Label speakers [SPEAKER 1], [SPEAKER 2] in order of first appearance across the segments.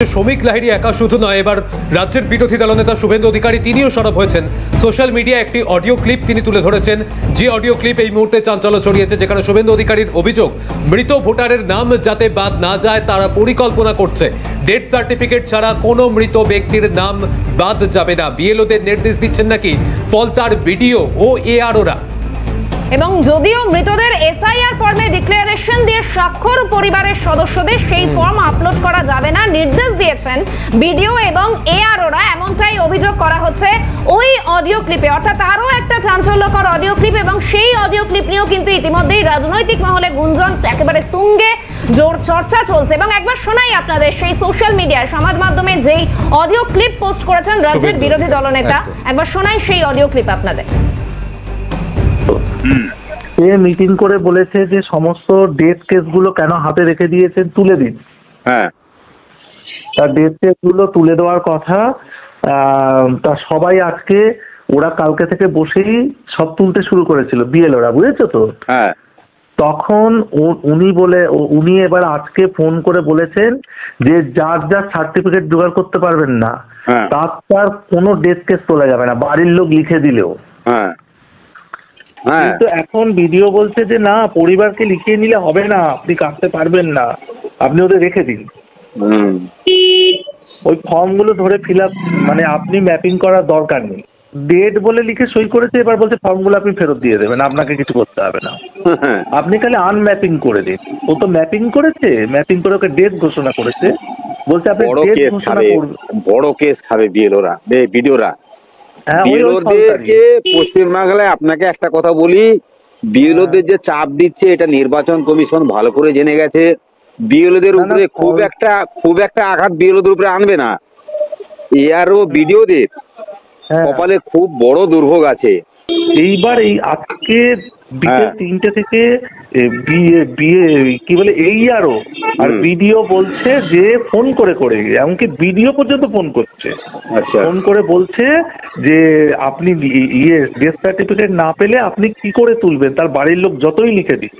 [SPEAKER 1] শ্রমিক লাহিড়ী একা শুধু নয়, এবার রাজ্যের বিরোধী দলনেতা শুভেন্দু অধিকারী তিনিও সরব হয়েছেন। সোশ্যাল মিডিয়ায় একটি অডিও ক্লিপ তিনি তুলে ধরেছেন, যে অডিও ক্লিপ এই মুহূর্তে চাঞ্চল্য ছড়িয়েছে, যেখানে শুভেন্দু অধিকারীর অভিযোগ মৃত ভোটারের নাম যাতে বাদ না যায় তারা পরিকল্পনা করছে। ডেথ সার্টিফিকেট ছাড়া কোনো মৃত ব্যক্তির নাম বাদ যাবে না। বিএলওদের নির্দেশ দিচ্ছেন নাকি ফলতার ভিডিও ও এআরওরা।
[SPEAKER 2] এবং যদিও মৃতদের এসআইআর ফর্মে ডিক্লারেশন দিয়ে স্বাক্ষর পরিবারের সদস্যদের সেই ফর্ম আপলোড করা যাবে না নির্দেশ দিয়েছেন বিডিও এবং এআরওরা, এমনটাই অভিযোগ করা হচ্ছে ওই অডিও ক্লিপে। অর্থাৎ আরও একটা চাঞ্চল্যকর অডিও ক্লিপ, এবং সেই অডিও ক্লিপ নিয়েও কিন্তু ইতিমধ্যেই রাজনৈতিক মহলে গুঞ্জন একেবারে তুঙ্গে, জোর চর্চা চলছে। এবং একবার শোনাই আপনাদের সেই সোশ্যাল মিডিয়ায় সমাজ মাধ্যমে যেই অডিও ক্লিপ পোস্ট করেছেন রাজ্যের বিরোধী দলনেতা, একবার শোনাই সেই অডিও ক্লিপ আপনাদের।
[SPEAKER 3] সে মিটিং করে বলেছে যে সমস্ত ডেথ কেসগুলো কেন হাতে রেখে দিয়েছেন তুলে দিন। হ্যাঁ, তার ডেথ কেসগুলো তুলে দেওয়ার কথা। তা সবাই আজকে ওরা কালকে থেকে বসেই সব তুলতে শুরু করেছিল বিএলওরা, বুঝেছো তো? হ্যাঁ, তখন উনি এবার আজকে ফোন করে বলেছেন যে যার যার সার্টিফিকেট জোগাড় করতে পারবেন না তার কোনো ডেথ কেস তোলা যাবে না, বাড়ির লোক লিখে দিলেও। হ্যাঁ, কিন্তু এখন ভিডিও বলছে যে না, পরিবারকে লিখিয়ে নিলে হবে না, আপনি কাটতে পারবেন না, আপনি ওদের রেখে দিন। ওই ফর্মগুলো ধরে ফিল আপ, মানে আপনি ম্যাপিং করার দরকার নেই। ডেট বলে লিখে সই করেছে, এবার বলছে ফর্মগুলো আপনি ফেরত দিয়ে দেবেন, আপনাকে কিছু করতে হবে না, আপনি খালি আনম্যাপিং করে দিন। ও তো ম্যাপিং করেছে, ম্যাপিং করে ওকে ডেট ঘোষণা করেছে, বলছে আপনি ডেট ঘোষণা করবেন।
[SPEAKER 4] বড় কেস খাবে বিএলওরা, ভিডিওরা। বিএলওদেরকে পশ্চিমবাংলায় আপনাকে একটা কথা বলি, বিএলওদের যে চাপ দিচ্ছে এটা নির্বাচন কমিশন ভালো করে জেনে গেছে। বিএলওদের উপরে খুব একটা আঘাত বিএলওদের উপরে আনবে না। এআরও বিডিওদের কপালে খুব বড় দুর্ভোগ আছে।
[SPEAKER 3] এইবার এই আজকে বিকেল 3টে থেকে কি বলে এইআরও আর বিডিও বলছে যে ফোন করে এমনকি বিডিও পর্যন্ত ফোন করছে, ফোন করে বলছে যে আপনি ডেথ সার্টিফিকেট না পেলে আপনি কি করে তুলবেন, তার বাড়ির লোক যতই লিখে দিক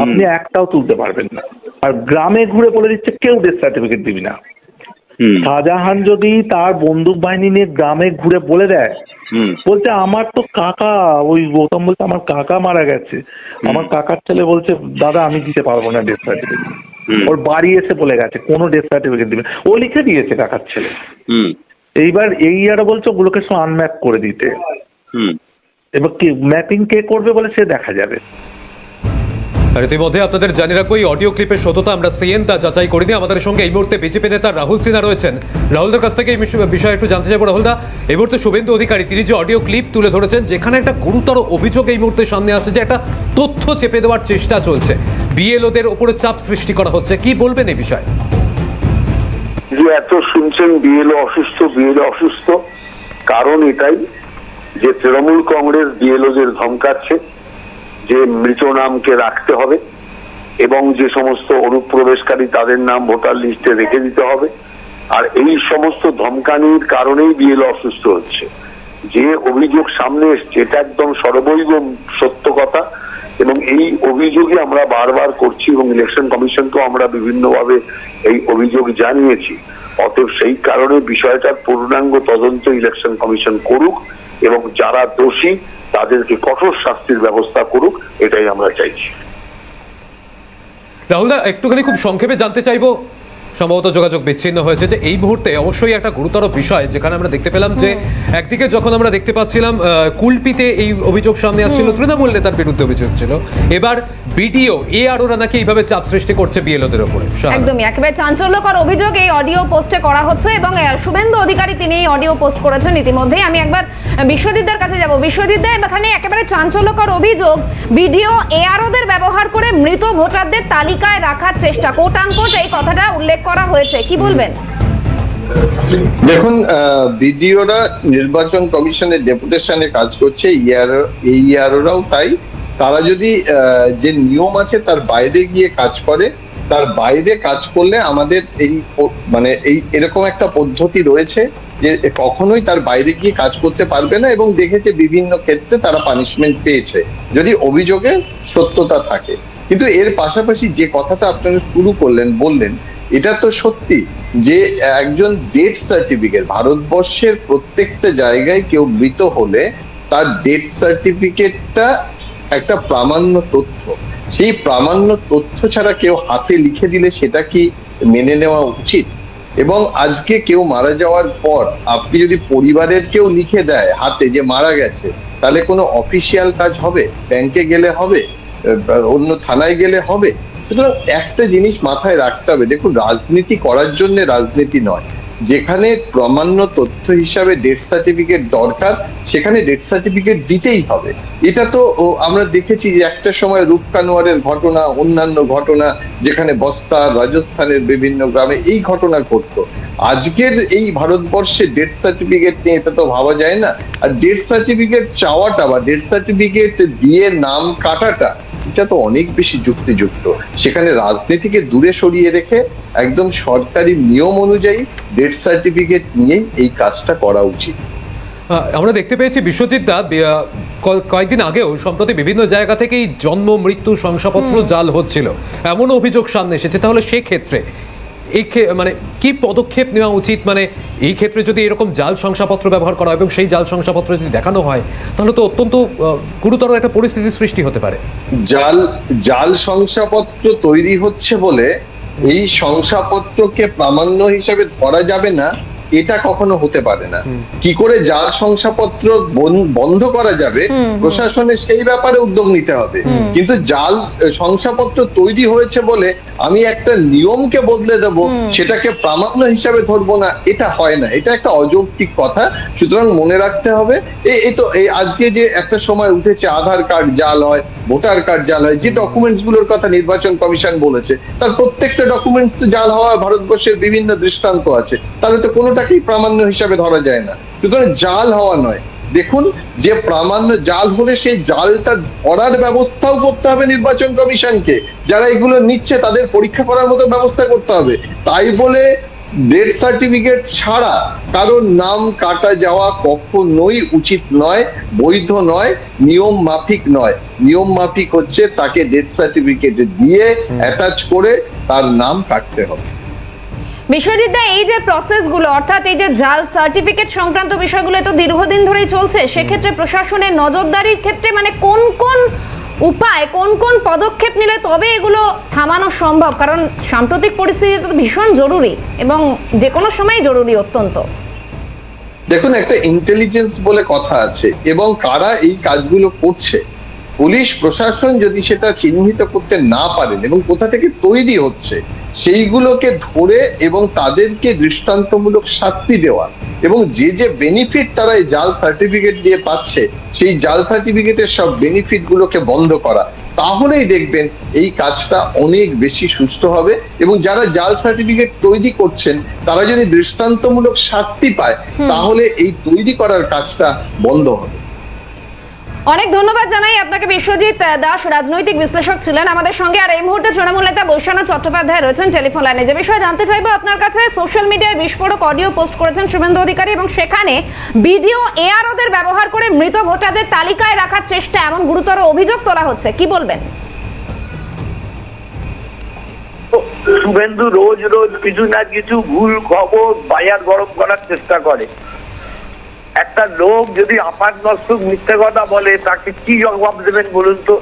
[SPEAKER 3] আপনি একটাও তুলতে পারবেন না। আর গ্রামে ঘুরে বলে দিচ্ছে কেউ ডেথ সার্টিফিকেট দিবি না। শাহজাহান যদি তার বন্দুক বাহিনী নিয়ে গ্রামে ঘুরে বলে দেয়, বলছে আমার তো কাকা, ওই গৌতম বলছে আমার কাকা মারা গেছে, আমার কাকার ছেলে বলছে দাদা আমি দিতে পারবো না ডেথ সার্টিফিকেট, ওর বাড়ি এসে বলে গেছে কোনো ডেথ সার্টিফিকেট দিবে, ও লিখে দিয়েছে কাকার ছেলে। এইবার এইআরও বলছে ওগুলোকে সব আনম্যাপ করে দিতে। এবার কি ম্যাপিং কে করবে বলে সে দেখা যাবে।
[SPEAKER 1] আর ইতিমধ্যে আপনাদের জানিয়ে রাখবো এই অডিও ক্লিপের সত্যতা আমরা তা যাচাই করিনি। আমাদের সঙ্গে এই মুহূর্তে বিজেপি নেতা রাহুল সিনহা রয়েছেন। রাহুলদার কাছ থেকে এই বিষয়ে একটু জানতে চাইবো। রাহুলদা, এই মুহূর্তে শুভেন্দু অধিকারী তিনি যে অডিও ক্লিপ তুলে ধরেছেন, যেখানে একটা গুরুতর অভিযোগ এই মুহূর্তে সামনে আসছে যে একটা তথ্য চেপে দেওয়ার চেষ্টা চলছে, বিএলওদের উপরে চাপ সৃষ্টি করা হচ্ছে, কি বলবেন এই বিষয়ে?
[SPEAKER 5] যে এত শুনছেন বিএলও অসুস্থ, কারণ এটাই যে তৃণমূল কংগ্রেস বিএলওদের ধমকাচ্ছে যে মৃত নামকে রাখতে হবে এবং যে সমস্ত অনুপ্রবেশকারী তাদের নাম ভোটার লিস্টে রেখে দিতে হবে। আর এই সমস্ত ধমকানির কারণেই বিএলও অসুস্থ হচ্ছে। যে অভিযোগ সামনে এসছে এটা একদম সর্বৈব সত্য কথা, এবং এই অভিযোগই আমরা বারবার করছি এবং ইলেকশন কমিশনকেও আমরা বিভিন্নভাবে এই অভিযোগ জানিয়েছি। অতএব সেই কারণে বিষয়টার পূর্ণাঙ্গ তদন্ত ইলেকশন কমিশন করুক এবং যারা দোষী তাদেরকে কঠোর শাস্তির ব্যবস্থা করুক, এটাই আমরা চাইছি।
[SPEAKER 1] রাহুলদা, একটুখানি খুব সংক্ষেপে জানতে চাইবো, সম্ভবত যোগাযোগ বিচ্ছিন্ন হয়েছে, যে এই মুহূর্তে অবশ্যই একটা গুরুতর বিষয়, যেখানে আমরা দেখতে পেলাম যে একদিকে যখন আমরা দেখতে পাচ্ছিলাম কুলপিতে এই অভিযোগ সামনে আসছিল, তৃণমূল নেতার বিরুদ্ধে অভিযোগ ছিল, এবার বিডিও এআরওরা নাকি এইভাবে চাপ সৃষ্টি করছে বিএলওদের উপরে।
[SPEAKER 2] একদমই একেবারে চাঞ্চল্যকর অভিযোগ এই অডিও পোস্টে করা হচ্ছে, এবং শুভেন্দু অধিকারী তিনি এই অডিও পোস্ট করেছেন ইতিমধ্যেই। আমি একবার বিশ্বজিৎদার কাছে যাব। বিশ্বজিৎদা, এখানে একেবারে চাঞ্চল্যকর অভিযোগ, বিডিও এআরওদের ব্যবহার করে মৃত ভোটারদের তালিকায় রাখার চেষ্টা, কোট আনকোট এই কথাটা উল্লেখ করা হয়েছে, কি বলবেন?
[SPEAKER 6] দেখুন, বিডিওরা নির্বাচন কমিশনের ডেপুটেশনে কাজ করছে, এইআরওরাও তাই। তারা যদি যে নিয়ম আছে তার বাইরে গিয়ে কাজ করে, তার বাইরে কাজ করলে আমাদের এই এরকম একটা পদ্ধতি রয়েছে যে কখনোই তার বাইরে গিয়ে কাজ করতে পারবে না, এবং দেখেছে বিভিন্ন ক্ষেত্রে তারা পানিশমেন্ট পেয়েছে যদি অভিযোগে সত্যতা থাকে। কিন্তু এর পাশাপাশি যে কথাটা আপনারা শুরু করলেন, বললেন এটা তো সত্যি যে একজন ডেথ সার্টিফিকেট, ভারতবর্ষের প্রত্যেকটা জায়গায় কেউ মৃত হলে তার ডেথ সার্টিফিকেটটা একটা প্রামাণ্য তথ্য। সেই প্রামাণ্য তথ্য ছাড়া কেউ হাতে লিখে দিলে সেটা কি মেনে নেওয়া উচিত? এবং আজকে কেউ মারা যাওয়ার পর আপনি যদি পরিবারের কেউ লিখে দেয় হাতে যে মারা গেছে, তাহলে কোনো অফিসিয়াল কাজ হবে? ব্যাংকে গেলে হবে? অন্য থানায় গেলে হবে? সুতরাং একটা জিনিস মাথায় রাখতে হবে, দেখুন রাজনীতি করার জন্য রাজনীতি নয়, যেখানে প্রামাণ্য তথ্য হিসাবে ডেথ সার্টিফিকেট দরকার সেখানে ডেথ সার্টিফিকেট দিতেই হবে। এটা তো আমরা দেখেছি যে একটা সময় রূপ কানোয়ারের ঘটনা, অন্যান্য ঘটনা, যেখানে বস্তা, রাজস্থানের বিভিন্ন গ্রামে এই ঘটনা ঘটতো। আজকের এই ভারতবর্ষে ডেথ সার্টিফিকেট নিয়ে এটা তো ভাবা যায় না। আর ডেথ সার্টিফিকেট চাওয়াটা বা ডেথ সার্টিফিকেট দিয়ে নাম কাটাটা, এটা তো অনেক বেশি যুক্তিযুক্ত। সেখানে রাজনীতিকে দূরে সরিয়ে রেখে একদম সরকারি নিয়ম অনুযায়ী ডেথ সার্টিফিকেট নিয়ে এই কাজটা করা উচিত।
[SPEAKER 1] আমরা দেখতে পেয়েছি বিশ্বজিৎ দা কয়েকদিন আগেও সম্প্রতি বিভিন্ন জায়গা থেকেই জন্ম মৃত্যু শংসাপত্র জাল হচ্ছিল, এমন অভিযোগ সামনে এসেছে। তাহলে সেক্ষেত্রে এই মানে কি পদক্ষেপ নেওয়া উচিত? মানে এই ক্ষেত্রে যদি এরকম জাল শংসাপত্র ব্যবহার করা হয় এবং সেই জাল শংসাপত্র যদি দেখানো হয়, তাহলে তো অত্যন্ত গুরুতর একটা পরিস্থিতির সৃষ্টি হতে পারে।
[SPEAKER 6] জাল শংসাপত্র তৈরি হচ্ছে বলে এই শংসাপত্রকে প্রামাণ্য হিসেবে ধরা যাবে না, এটা কখনো হতে পারে না। কি করে জাল শংসাপত্র বন্ধ করা যাবে, প্রশাসনের সেই ব্যাপারে উদ্যোগ নিতে হবে। কিন্তু জাল শংসাপত্র তৈরি হয়েছে বলে আমি একটা নিয়মকে বদলে দেব, সেটাকে প্রামাণ্য হিসাবে ধরবো না, এটা হয় না। এটা একটা অযৌক্তিক কথা। সুতরাং মনে রাখতে হবে, এই তো এই আজকে যে একটা সময় উঠেছে আধার কার্ড জাল হয়, ভোটার কার্ড জাল হয়, যে ডকুমেন্টস গুলোর কথা নির্বাচন কমিশন বলেছে তার প্রত্যেকটা ডকুমেন্টস তো জাল হওয়া ভারতবর্ষের বিভিন্ন দৃষ্টান্ত আছে। তাহলে তো কোনোটাকেই প্রামাণ্য হিসাবে ধরা যায় না। সুতরাং জাল হওয়া নয়, দেখুন যে প্রামাণ্য জাল হলে সেই জালটা ধরার ব্যবস্থাও করতে হবে নির্বাচন কমিশনকে। যারা এগুলো নিচ্ছে তাদের পরীক্ষা করার মতো ব্যবস্থা করতে হবে। তাই বলে ডেথ সার্টিফিকেট ছাড়া কারোর নাম কাটা যাওয়া কখনোই উচিত নয়, বৈধ নয়, নিয়ম মাফিক নয়। নিয়ম মাফিক হচ্ছে তাকে ডেথ সার্টিফিকেট দিয়ে অ্যাটাচ করে তার নাম কাটতে হবে।
[SPEAKER 2] বিশ্বজিৎ দা, এই যে প্রসেসগুলো, অর্থাৎ এই যে জাল সার্টিফিকেট সংক্রান্ত বিষয়গুলো তো দীর্ঘদিন ধরেই চলছে, সেক্ষেত্রে প্রশাসনের নজরদারির ক্ষেত্রে মানে কোন কোন উপায়, কোন কোন পদক্ষেপ নিলে তবে এগুলো থামানো সম্ভব? কারণ সাম্প্রতিক পরিস্থিতি তো ভীষণ জরুরি এবং যে কোনো সময় জরুরি অত্যন্ত।
[SPEAKER 6] দেখুন, একটা ইন্টেলিজেন্স বলে কথা আছে এবং কারা এই কাজগুলো করছে, পুলিশ প্রশাসন যদি সেটা চিহ্নিত করতে না পারেন এবং কোথা থেকে তৈরি হচ্ছে সেইগুলোকে ধরে এবং তাদেরকে দৃষ্টান্তমূলক শাস্তি দেওয়া এবং যে যে বেনিফিট তারা এই জাল সার্টিফিকেট দিয়ে পাচ্ছে সেই জাল সার্টিফিকেটের সব বেনিফিট গুলোকে বন্ধ করা, তাহলেই দেখবেন এই কাজটা অনেক বেশি সুষ্ঠু হবে। এবং যারা জাল সার্টিফিকেট তৈরি করছেন তারা যদি দৃষ্টান্তমূলক শাস্তি পায় তাহলে এই তৈরি করার কাজটা বন্ধ হবে।
[SPEAKER 2] অনেক ধন্যবাদ জানাই আপনাকে বিশ্বজিৎ দাস, রাজনৈতিক বিশ্লেষক ছিলেন আমাদের সঙ্গে। আর এই মুহূর্তে তৃণমূল নেতা বৈশ্বনাথ চট্টোপাধ্যায় রয়েছেন টেলিফোন লাইনে। যে বিষয়ে জানতে চাইবো আপনার কাছে, সোশ্যাল মিডিয়ায় বিস্ফোরক অডিও পোস্ট করেছেন শুভেন্দু অধিকারী এবং সেখানে ভিডিও এআরওদের ব্যবহার করে মৃত ভোটারদের তালিকায় রাখার চেষ্টা, এমন গুরুতর অভিযোগ তোলা হচ্ছে, কি বলবেন?
[SPEAKER 7] শুভেন্দু রোজ রোজ কিছু না কিছু ভুল খবর বাজার গরম করার চেষ্টা করে। একটা লোক যদি আপাতমস্তক মিথ্যে কথা বলে তাকে কি জবাব দেবেন বলুন তো?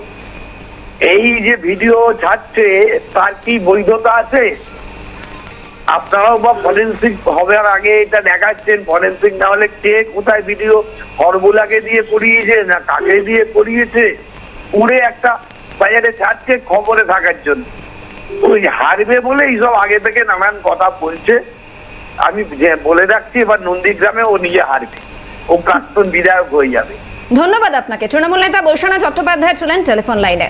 [SPEAKER 7] এই যে ভিডিও ছাড়ছে তার কি বৈধতা আছে? আপনারাও বা ফরেন্সিক হবার আগে এটা দেখাচ্ছেন, ফরেন্সিক না হলে কে কোথায় ভিডিও হরবুলাকে দিয়ে করিয়েছে না কাকে দিয়ে করিয়েছে, উড়ে একটা বাজারে ছাড়ছে খবরে থাকার জন্য। ওই হারবে বলে এইসব আগে থেকে নানান কথা বলছে। আমি বলে রাখছি, এবার নন্দীগ্রামে ও নিজে হারবে, ও প্রাক্তন বিধায়ক হয়ে যাবে।
[SPEAKER 2] ধন্যবাদ আপনাকে। তৃণমূল নেতা বৈশ্বনাথ চট্টোপাধ্যায় ছিলেন টেলিফোন লাইনে।